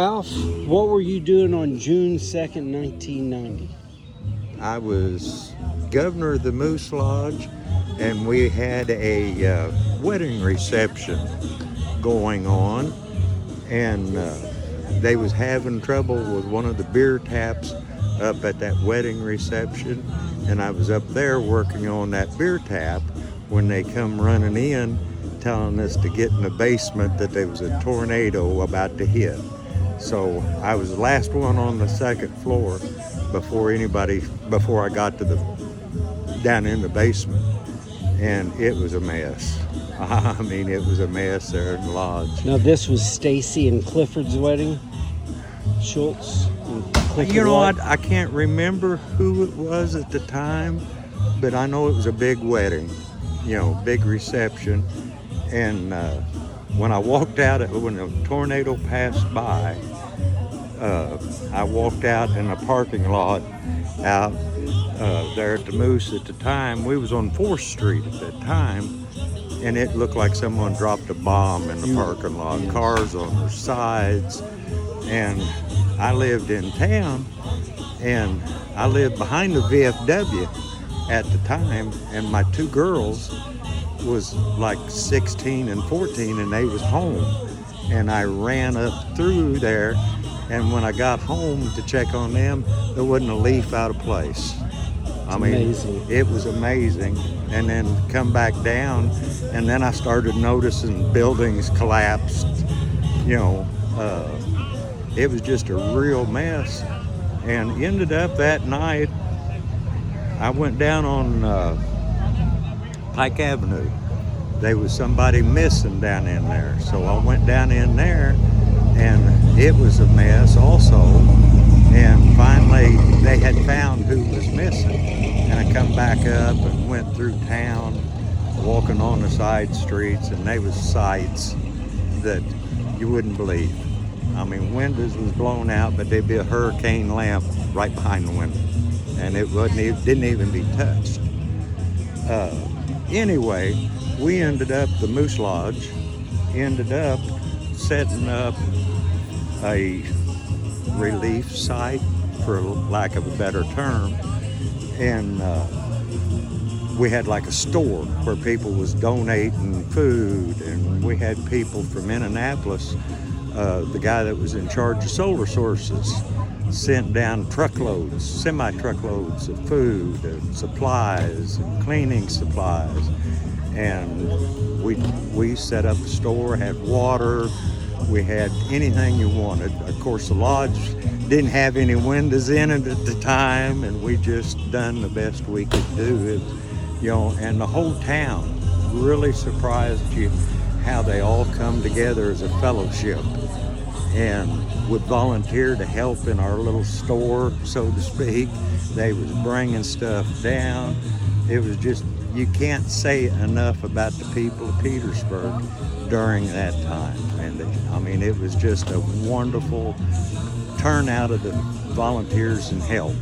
Ralph, what were you doing on June 2nd, 1990? I was governor of the Moose Lodge, and we had a wedding reception going on, and they was having trouble with one of the beer taps up at that wedding reception, and I was up there working on that beer tap when they come running in telling us to get in the basement, that there was a tornado about to hit. So I was the last one on the second floor before I got to down in the basement, and it was a mess. I mean, it was a mess there in the lodge. Now, this was Stacy and Clifford's wedding? Schultz and Clifford. You know what? I can't remember who it was at the time, but I know it was a big wedding, big reception. And when I walked out, when the tornado passed by, I walked out in the parking lot out there at the Moose. At the time, we was on 4th Street at that time, and it looked like someone dropped a bomb in the parking lot. Cars on the sides, and I lived in town, and I lived behind the VFW at the time, and my two girls was like 16 and 14, and they was home, and I ran up through there, and when I got home to check on them, there wasn't a leaf out of place. I mean, amazing. It was amazing. And then come back down, and then I started noticing buildings collapsed. It was just a real mess. And ended up that night, I went down on Pike Avenue. There was somebody missing down in there. So I went down in there, and it was a mess also. And finally, they had found who was missing. And I come back up and went through town, walking on the side streets, and they was sights that you wouldn't believe. I mean, windows was blown out, but there'd be a hurricane lamp right behind the window, and it didn't even be touched. Anyway, we ended up, the Moose Lodge ended up setting up a relief site, for lack of a better term, and we had like a store where people was donating food, and we had people from Indianapolis, the guy that was in charge of solar sources, sent down truckloads, semi-truckloads of food and supplies and cleaning supplies, and we set up a store, had water, we had anything you wanted. Of course, the lodge didn't have any windows in it at the time, and we just done the best we could do. And the whole town really surprised you how they all come together as a fellowship and would volunteer to help in our little store, so to speak. They was bringing stuff down. It was just, you can't say enough about the people of Petersburg during that time. And it was just a wonderful turnout of the volunteers and help.